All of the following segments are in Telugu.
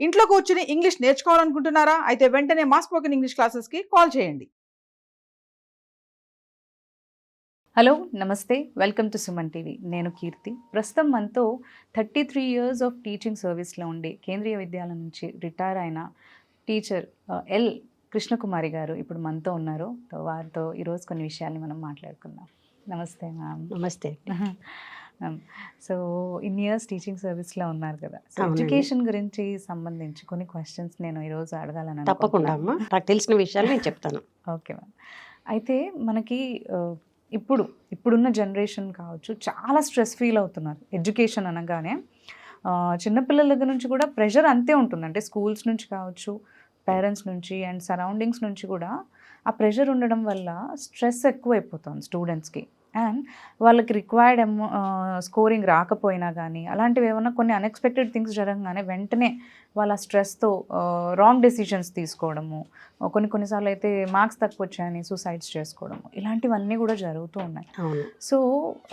ఇంట్లో కూర్చుని ఇంగ్లీష్ నేర్చుకోవాలనుకుంటున్నారా? అయితే వెంటనే మా స్పోకెన్ ఇంగ్లీష్ క్లాసెస్‌కి కాల్ చేయండి. హలో నమస్తే వెల్కమ్ టు సుమన్ టీవీ. నేను కీర్తి. ప్రస్తుతం మనతో 33 ఇయర్స్ ఆఫ్ టీచింగ్ సర్వీస్లో ఉండి కేంద్రీయ విద్యాలయం నుంచి రిటైర్ అయిన టీచర్ ఎల్ కృష్ణకుమారి గారు ఇప్పుడు మనతో ఉన్నారు. వారితో ఈరోజు కొన్ని విషయాల్ని మనం మాట్లాడుకుందాం. నమస్తే మ్యామ్. నమస్తే. సో ఇన్ని ఇయర్స్ టీచింగ్ సర్వీస్లో ఉన్నారు కదా, సో అవునండి. ఎడ్యుకేషన్ గురించి సంబంధించి కొన్ని క్వశ్చన్స్ నేను ఈరోజు అడగాలని తప్పకుండా అమ్మా, నాకు తెలిసిన విషయాలు నేను చెప్తాను. Okay ma'am. అయితే మనకి ఇప్పుడున్న జనరేషన్ కావచ్చు, చాలా స్ట్రెస్ ఫీల్ అవుతున్నారు ఎడ్యుకేషన్ అనగానే. చిన్నపిల్లల దగ్గర నుంచి కూడా ప్రెషర్ అంతే ఉంటుంది. అంటే స్కూల్స్ నుంచి కావచ్చు, పేరెంట్స్ నుంచి అండ్ సరౌండింగ్స్ నుంచి కూడా ఆ ప్రెషర్ ఉండడం వల్ల స్ట్రెస్ ఎక్కువైపోతుంది స్టూడెంట్స్కి. అండ్ వాళ్ళకి రిక్వైర్డ్ స్కోరింగ్ రాకపోయినా కానీ, అలాంటివి ఏమన్నా కొన్ని అన్ఎక్స్పెక్టెడ్ థింగ్స్ జరగగానే వెంటనే వాళ్ళ స్ట్రెస్తో రాంగ్ డెసిషన్స్ తీసుకోవడము, కొన్నిసార్లు అయితే మార్క్స్ తక్కువ వచ్చాయని సూసైడ్స్ చేసుకోవడము, ఇలాంటివన్నీ కూడా జరుగుతూ ఉన్నాయి. అవును. సో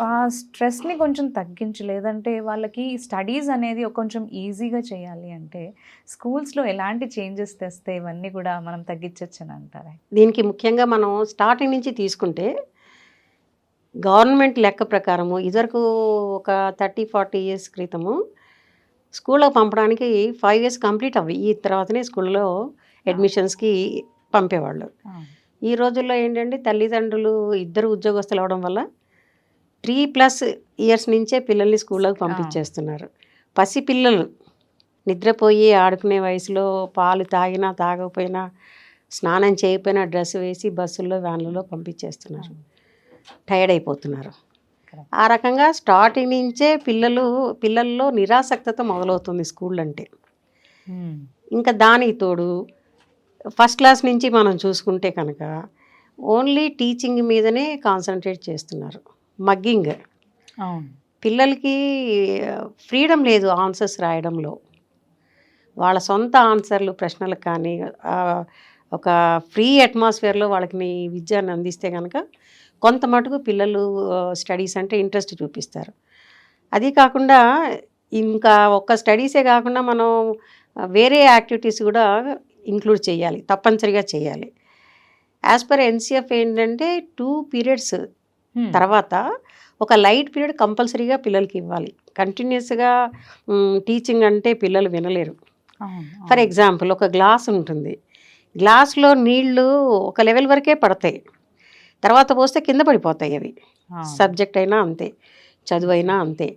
ఆ స్ట్రెస్ని కొంచెం తగ్గించి, లేదంటే వాళ్ళకి స్టడీస్ అనేది కొంచెం ఈజీగా చేయాలి అంటే స్కూల్స్లో ఎలాంటి చేంజెస్ తెస్తే ఇవన్నీ కూడా మనం తగ్గించవచ్చు అని అంటారా? దీనికి ముఖ్యంగా మనం స్టార్టింగ్ నుంచి తీసుకుంటే గవర్నమెంట్ లెక్క ప్రకారము ఇదివరకు ఒక 30-40 ఇయర్స్ క్రితము స్కూల్లో పంపడానికి 5 ఇయర్స్ కంప్లీట్ అవ్వి ఈ తర్వాతనే స్కూల్లో అడ్మిషన్స్కి పంపేవాళ్ళు. ఈ రోజుల్లో ఏంటంటే తల్లిదండ్రులు ఇద్దరు ఉద్యోగస్తులు అవడం వల్ల 3+ ఇయర్స్ నుంచే పిల్లల్ని స్కూల్లోకి పంపించేస్తున్నారు. పసిపిల్లలు నిద్రపోయి ఆడుకునే వయసులో పాలు తాగినా తాగకపోయినా, స్నానం చేయకపోయినా డ్రెస్ వేసి బస్సుల్లో వ్యాన్లలో పంపించేస్తున్నారు. టైర్డ్ అయిపోతున్నారు. ఆ రకంగా స్టార్టింగ్ నుంచే పిల్లల్లో నిరాసక్తత మొదలవుతుంది స్కూల్ అంటే. ఇంకా దానికి తోడు ఫస్ట్ క్లాస్ నుంచి మనం చూసుకుంటే కనుక ఓన్లీ టీచింగ్ మీదనే కాన్సన్ట్రేట్ చేస్తున్నారు. మగ్గింగ్. పిల్లలకి ఫ్రీడమ్ లేదు ఆన్సర్స్ రాయడంలో. వాళ్ళ సొంత ఆన్సర్లు ప్రశ్నలకు కానీ ఒక ఫ్రీ అట్మాస్ఫియర్లో వాళ్ళకి విద్యను అందిస్తే కనుక కొంత మటుకు పిల్లలు స్టడీస్ అంటే ఇంట్రెస్ట్ చూపిస్తారు. అది కాకుండా ఇంకా ఒక్క స్టడీసే కాకుండా మనం వేరే యాక్టివిటీస్ కూడా ఇంక్లూడ్ చేయాలి, తప్పనిసరిగా చేయాలి. యాజ్ పర్ ఎన్సిఎఫ్ ఏంటంటే 2 పీరియడ్స్ తర్వాత ఒక లైట్ పీరియడ్ కంపల్సరీగా పిల్లలకి ఇవ్వాలి. కంటిన్యూస్గా టీచింగ్ అంటే పిల్లలు వినలేరు. ఫర్ ఎగ్జాంపుల్, ఒక గ్లాస్ ఉంటుంది, గ్లాస్లో నీళ్లు ఒక లెవెల్ వరకే పడతాయి, తర్వాత పోస్తే కింద పడిపోతాయి. అవి సబ్జెక్ట్ అయినా అంతే, చదువు అయినా అంతే.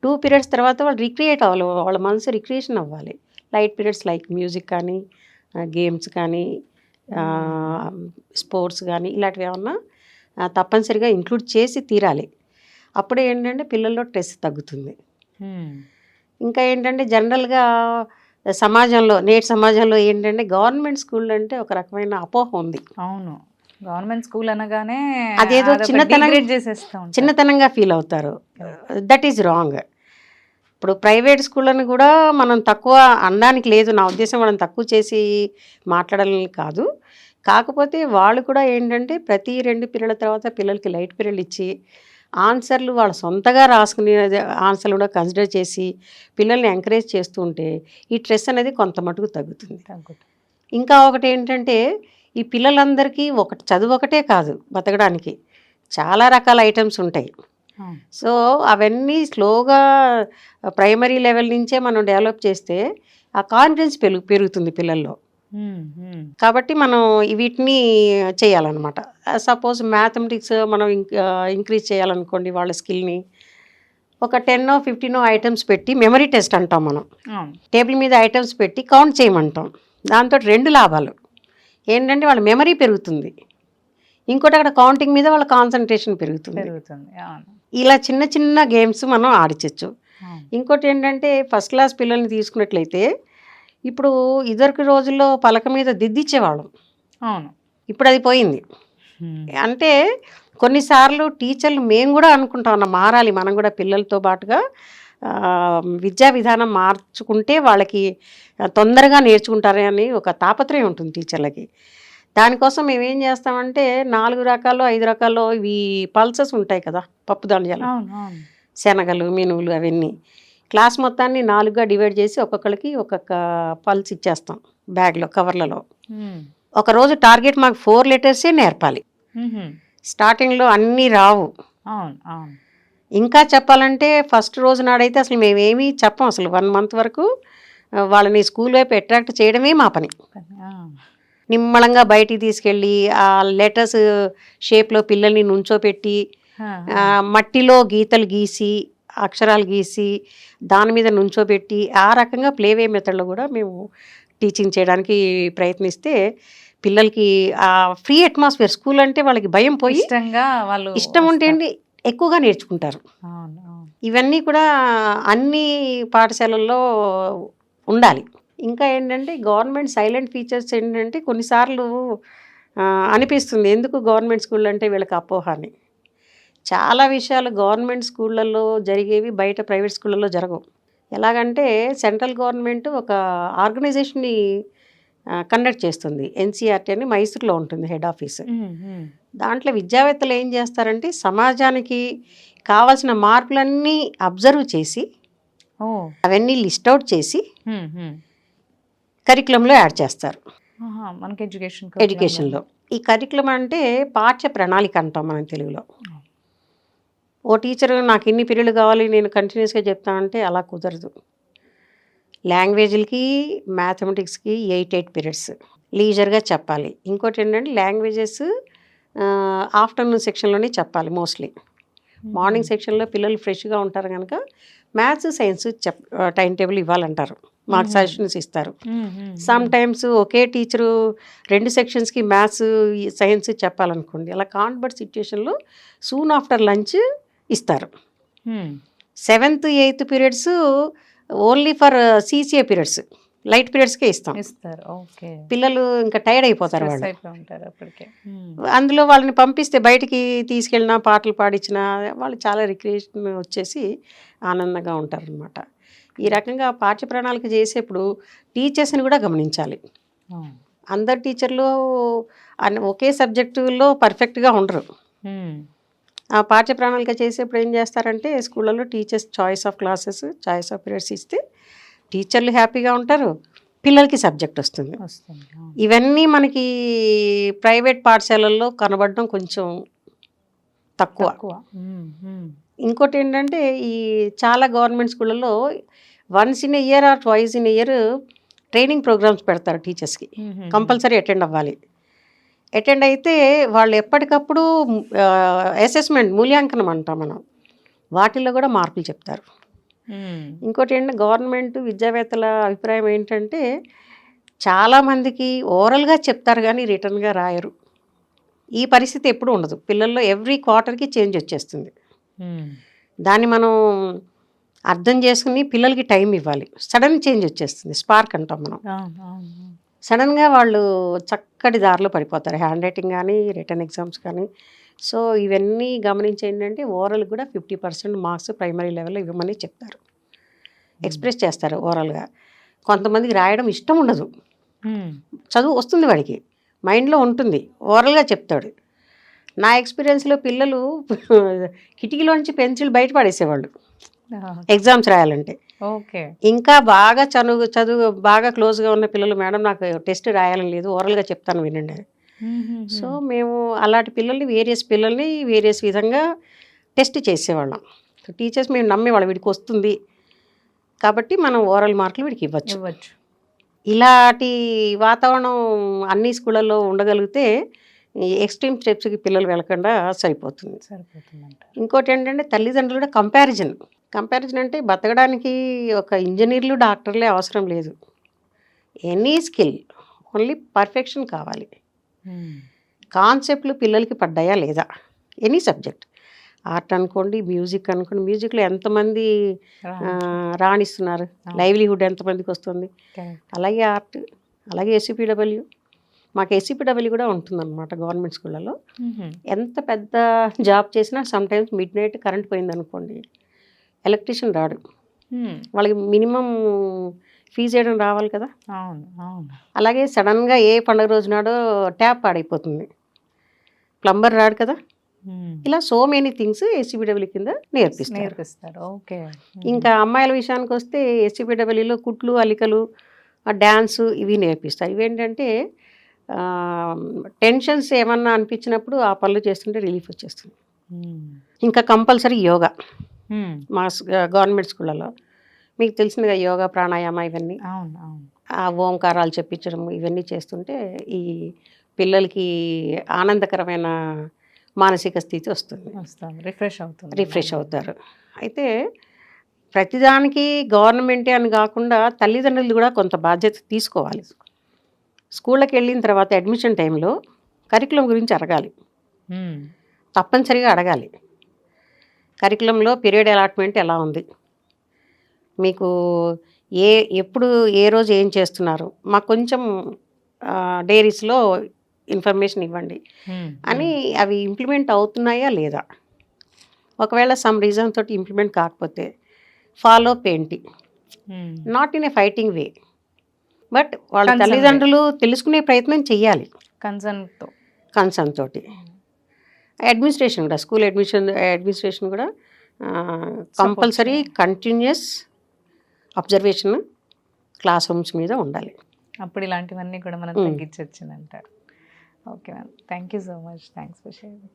2 పీరియడ్స్ తర్వాత వాళ్ళు రిక్రియేట్ అవ్వాలి, వాళ్ళ మనసు రిక్రియేషన్ అవ్వాలి. లైట్ పీరియడ్స్ లైక్ మ్యూజిక్ కానీ, గేమ్స్ కానీ, స్పోర్ట్స్ కానీ, ఇలాంటివి ఏమన్నా తప్పనిసరిగా ఇంక్లూడ్ చేసి తీరాలి. అప్పుడే ఏంటంటే పిల్లల్లో స్ట్రెస్ తగ్గుతుంది. ఇంకా ఏంటంటే జనరల్గా నేటి సమాజంలో ఏంటంటే గవర్నమెంట్ స్కూల్ అంటే ఒక రకమైన అపోహ ఉంది. అవును, గవర్నమెంట్ స్కూల్ అనగానే అదేదో చిన్నతనంగా ఫీల్ అవుతారు. That is wrong. ఇప్పుడు ప్రైవేట్ స్కూళ్ళని కూడా మనం తక్కువ అనడానికి లేదు, నా ఉద్దేశం వాళ్ళని తక్కువ చేసి మాట్లాడాలని కాదు. కాకపోతే వాళ్ళు కూడా ఏంటంటే ప్రతి 2 పీరియడ్ల తర్వాత పిల్లలకి లైట్ పీరియడ్లు ఇచ్చి ఆన్సర్లు వాళ్ళ సొంతగా రాసుకునే ఆన్సర్లు కూడా కన్సిడర్ చేసి పిల్లల్ని ఎంకరేజ్ చేస్తూ ఉంటే ఈ స్ట్రెస్ అనేది కొంత మటుకు తగ్గుతుంది. ఇంకా ఒకటి ఏంటంటే ఈ పిల్లలందరికీ చదువు ఒకటే కాదు, బతకడానికి చాలా రకాల ఐటమ్స్ ఉంటాయి. సో అవన్నీ స్లోగా ప్రైమరీ లెవెల్ నుంచే మనం డెవలప్ చేస్తే ఆ కాన్ఫిడెన్స్ పెరుగుతుంది పిల్లల్లో. కాబట్టి మనం వీటిని చేయాలన్నమాట. సపోజ్ మ్యాథమెటిక్స్ మనం ఇంక్రీజ్ చేయాలనుకోండి, వాళ్ళ స్కిల్ని ఒక 10-15 ఐటమ్స్ పెట్టి మెమరీ టెస్ట్ అంటాం మనం. టేబుల్ మీద ఐటమ్స్ పెట్టి కౌంట్ చేయమంటాం. దాంతో 2 లాభాలు ఏంటంటే వాళ్ళ మెమరీ పెరుగుతుంది, ఇంకోటి అక్కడ కౌంటింగ్ మీద వాళ్ళ కాన్సన్ట్రేషన్ పెరుగుతుంది. ఇలా చిన్న చిన్న గేమ్స్ మనం ఆడించవచ్చు. ఇంకోటి ఏంటంటే ఫస్ట్ క్లాస్ పిల్లల్ని తీసుకున్నట్లయితే ఇప్పుడు ఇదివరకు రోజుల్లో పలక మీద దిద్దిచ్చేవాళ్ళం, ఇప్పుడు అది పోయింది. అంటే కొన్నిసార్లు టీచర్లు మేము కూడా అనుకుంటాం మారాలి, మనం కూడా పిల్లలతో పాటుగా విద్యా విధానం మార్చుకుంటే వాళ్ళకి తొందరగా నేర్చుకుంటారని ఒక తాపత్రయం ఉంటుంది టీచర్లకి. దానికోసం మేమేం చేస్తామంటే 4 రకాలు 5 రకాలు ఇవి పల్సెస్ ఉంటాయి కదా, పప్పు ధాన్యాలు, శనగలు, మినువులు, అవన్నీ క్లాస్ మొత్తాన్ని 4గా డివైడ్ చేసి ఒక్కొక్కరికి ఒక్కొక్క పల్స్ ఇచ్చేస్తాం బ్యాగ్లో కవర్లలో. ఒకరోజు టార్గెట్ మాకు 4 లెటర్సే నేర్పాలి. స్టార్టింగ్లో అన్నీ రావు. అవును అవును. ఇంకా చెప్పాలంటే ఫస్ట్ రోజు నాడైతే అసలు మేమేమీ చెప్పం. అసలు 1 మంత్ వరకు వాళ్ళని స్కూల్ వైపు అట్రాక్ట్ చేయడమే మా పని. నిమ్మళంగా బయటికి తీసుకెళ్ళి ఆ లెటర్స్ షేప్లో పిల్లల్ని నుంచోపెట్టి మట్టిలో గీతలు గీసి అక్షరాలు గీసి దాని మీద నుంచోబెట్టి ఆ రకంగా ప్లేవే మెథడ్లో కూడా మేము టీచింగ్ చేయడానికి ప్రయత్నిస్తే పిల్లలకి ఆ ఫ్రీ అట్మాస్ఫియర్, స్కూల్ అంటే వాళ్ళకి భయం పోయి ఇష్టంగా వాళ్ళు ఇష్టం ఉంటే ఎక్కువగా నేర్చుకుంటారు. అవును అవును. ఇవన్నీ కూడా అన్ని పాఠశాలల్లో ఉండాలి. ఇంకా ఏంటంటే గవర్నమెంట్ సైలెంట్ ఫీచర్స్ ఏంటంటే కొన్నిసార్లు అనిపిస్తుంది ఎందుకు గవర్నమెంట్ స్కూల్ అంటే వీళ్ళకి అపోహ అని. చాలా విషయాలు గవర్నమెంట్ స్కూళ్ళల్లో జరిగేవి బయట ప్రైవేట్ స్కూళ్ళల్లో జరగవు. ఎలాగంటే సెంట్రల్ గవర్నమెంట్ ఒక ఆర్గనైజేషన్ని కండక్ట్ చేస్తుంది. ఎన్సీఆర్టీ అని మైసూర్లో ఉంటుంది హెడ్ ఆఫీస్. దాంట్లో విద్యావేత్తలు ఏం చేస్తారంటే సమాజానికి కావాల్సిన మార్పులన్నీ అబ్జర్వ్ చేసి అవన్నీ లిస్ట్ అవుట్ చేసి కరికులంలో యాడ్ చేస్తారు. మనకి ఎడ్యుకేషన్లో ఈ కరికులం అంటే పాఠ్య ప్రణాళిక అంటాం మనం తెలుగులో. ఓ టీచరు నాకు ఇన్ని పీరియడ్లు కావాలి నేను కంటిన్యూస్గా చెప్తానంటే అలా కుదరదు. లాంగ్వేజ్లకి మ్యాథమెటిక్స్కి 8 పీరియడ్స్ లీజర్గా చెప్పాలి. ఇంకోటి ఏంటంటే లాంగ్వేజెస్ ఆఫ్టర్నూన్ సెక్షన్లోనే చెప్పాలి మోస్ట్లీ. మార్నింగ్ సెక్షన్లో పిల్లలు ఫ్రెష్గా ఉంటారు కనుక మ్యాథ్స్ సైన్స్ టైం టేబుల్ ఇవ్వాలంటారు, మాకు సజెషన్స్ ఇస్తారు. సమ్ టైమ్స్ ఒకే టీచరు 2 సెక్షన్స్కి మ్యాథ్స్ సైన్స్ చెప్పాలనుకోండి, అలా కాంట్ బట్ సిచ్యుయేషన్లో సూన్ ఆఫ్టర్ లంచ్ ఇస్తారు. 7th 8th periods only for CCA periods, light పీరియడ్స్కే ఇస్తాం. పిల్లలు ఇంకా టైర్డ్ అయిపోతారు వాళ్ళు. అందులో వాళ్ళని పంపిస్తే బయటికి తీసుకెళ్ళినా పాటలు పాడించినా వాళ్ళు చాలా రిక్రియేషన్ వచ్చేసి ఆనందంగా ఉంటారనమాట. ఈ రకంగా పాఠ్య ప్రణాళిక చేసేప్పుడు టీచర్స్ని కూడా గమనించాలి. అందరు టీచర్లు ఒకే సబ్జెక్టులో పర్ఫెక్ట్గా ఉండరు. ఆ పాఠ్య ప్రణాళిక చేసేప్పుడు ఏం చేస్తారంటే స్కూళ్ళలో teachers choice of classes, choice of periods ఇస్తే టీచర్లు హ్యాపీగా ఉంటారు, పిల్లలకి సబ్జెక్ట్ వస్తుంది. ఇవన్నీ మనకి ప్రైవేట్ పాఠశాలల్లో కనబడడం కొంచెం తక్కువ. ఇంకోటి ఏంటంటే ఈ చాలా గవర్నమెంట్ స్కూళ్ళల్లో once in year or twice in year training programmes పెడతారు టీచర్స్కి. కంపల్సరీ అటెండ్ అవ్వాలి. అటెండ్ అయితే వాళ్ళు ఎప్పటికప్పుడు అసెస్మెంట్, మూల్యాంకనం అంటాం మనం, వాటిల్లో కూడా మార్కులు చెప్తారు. ఇంకోటి ఏంటంటే గవర్నమెంట్ విద్యావేత్తల అభిప్రాయం ఏంటంటే చాలామందికి ఓరల్గా చెప్తారు కానీ రిటర్న్గా రాయరు. ఈ పరిస్థితి ఎప్పుడు ఉండదు. పిల్లల్లో ఎవ్రీ క్వార్టర్కి చేంజ్ వచ్చేస్తుంది. దాన్ని మనం అర్థం చేసుకుని పిల్లలకి టైం ఇవ్వాలి. సడన్ చేంజ్ వచ్చేస్తుంది, స్పార్క్ అంటాం మనం. సడన్గా వాళ్ళు చక్కటి దారిలో పడిపోతారు, హ్యాండ్ రైటింగ్ కానీ రిటర్న్ ఎగ్జామ్స్ కానీ. సో ఇవన్నీ గమనించి ఏంటంటే ఓరల్ కూడా 50% మార్క్స్ ప్రైమరీ లెవెల్లో ఇవ్వమని చెప్తారు, ఎక్స్ప్రెస్ చేస్తారు ఓరల్గా. కొంతమందికి రాయడం ఇష్టం ఉండదు, చదువు వస్తుంది వాడికి, మైండ్లో ఉంటుంది, ఓరల్గా చెప్తాడు. నా ఎక్స్పీరియన్స్లో పిల్లలు కిటికీలోంచి పెన్సిల్ బయట పడేసేవాళ్ళు ఎగ్జామ్స్ రాయాలంటే. ఇంకా బాగా చదువు బాగా క్లోజ్గా ఉన్న పిల్లలు, మేడం నాకు టెస్ట్ రాయాలని లేదు, ఓరల్గా చెప్తాను వినండి. సో మేము అలాంటి పిల్లల్ని వేరియస్ విధంగా టెస్ట్ చేసేవాళ్ళం. టీచర్స్ మేము నమ్మేవాళ్ళం వీడికి వస్తుంది కాబట్టి మనం ఓరల్ మార్కులు వీడికి ఇవ్వచ్చు. ఇలాంటి వాతావరణం అన్ని స్కూళ్ళల్లో ఉండగలిగితే ఎక్స్ట్రీమ్ స్టెప్స్కి పిల్లలు వెళ్ళకుండా సరిపోతుంది. ఇంకోటి ఏంటంటే తల్లిదండ్రులు కూడా కంపారిజన్ అంటే బతకడానికి ఒక ఇంజనీర్లు డాక్టర్లే అవసరం లేదు. ఎనీ స్కిల్, ఓన్లీ పర్ఫెక్షన్ కావాలి. కాన్సెప్ట్లు పిల్లలకి పడ్డాయా లేదా, ఎనీ సబ్జెక్ట్, ఆర్ట్ అనుకోండి, మ్యూజిక్ అనుకోండి, మ్యూజిక్లో ఎంతమంది రాణిస్తున్నారు, లైవ్లీహుడ్ ఎంతమందికి వస్తుంది. అలాగే ఆర్ట్, అలాగే ఎస్సీపీడబ్ల్యూ. మాకు ఎస్సీపీడబ్ల్యూ కూడా ఉంటుందన్నమాట గవర్నమెంట్ స్కూళ్ళలో. ఎంత పెద్ద జాబ్ చేసినా సమ్టైమ్స్ మిడ్ నైట్ కరెంట్ పోయింది అనుకోండి, ఎలక్ట్రీషియన్ రాడు, వాళ్ళకి మినిమం ఫీజు వేయడం రావాలి కదా. అలాగే సడన్గా ఏ పండుగ రోజు నాడో ట్యాప్ పాడైపోతుంది, ప్లంబర్ రాడు కదా. ఇలా సో మెనీ థింగ్స్ ఎస్సీబీడబ్ల్యూ కింద నేర్పిస్తారు. నేర్పిస్తారు. ఓకే. ఇంకా అమ్మాయిల విషయానికి వస్తే ఎస్సీబీడబ్ల్యూలో కుట్లు, అల్లికలు, డ్యాన్స్ ఇవి నేర్పిస్తారు. ఇవేంటంటే టెన్షన్స్ ఏమన్నా అనిపించినప్పుడు ఆ పనులు చేస్తుంటే రిలీఫ్ వచ్చేస్తుంది. ఇంకా కంపల్సరీ యోగా మా గవర్నమెంట్ స్కూళ్ళలో మీకు తెలిసిందిగా యోగా, ప్రాణాయామ ఇవన్నీ, అవును అవును. ఆ ఓంకారాలు చెప్పించడం ఇవన్నీ చేస్తుంటే ఈ పిల్లలకి ఆనందకరమైన మానసిక స్థితి వస్తుంది, వస్తాం, రిఫ్రెష్ అవుతుంది. రిఫ్రెష్ అవుతారు. అయితే ప్రతిదానికి గవర్నమెంటే అని కాకుండా తల్లిదండ్రులు కూడా కొంత బాధ్యత తీసుకోవాలి. స్కూళ్ళకి వెళ్ళిన తర్వాత అడ్మిషన్ టైంలో కరికులం గురించి అడగాలి, తప్పనిసరిగా అడగాలి. కరికులంలో పీరియడ్ అలాట్మెంట్ ఎలా ఉంది, మీకు ఎప్పుడు ఏ రోజు ఏం చేస్తున్నారు, మాకు కొంచెం డైరీస్లో ఇన్ఫర్మేషన్ ఇవ్వండి అని. అవి ఇంప్లిమెంట్ అవుతున్నాయా లేదా, ఒకవేళ సమ్ రీజన్ తోటి ఇంప్లిమెంట్ కాకపోతే ఫాలో అప్ ఏంటి, not in a fighting way, but వాళ్ళ Concern తల్లిదండ్రులు తెలుసుకునే ప్రయత్నం చెయ్యాలి కన్సర్న్ తోటి. అడ్మినిస్ట్రేషన్ కూడా, స్కూల్ అడ్మినిస్ట్రేషన్ కూడా compulsory continuous observation class rooms మీద ఉండాలి. అప్పుడు ఇలాంటివన్నీ కూడా మనం తగ్గించవచ్చు అంటారు. Okay ma'am, thank you so much, thanks for sharing.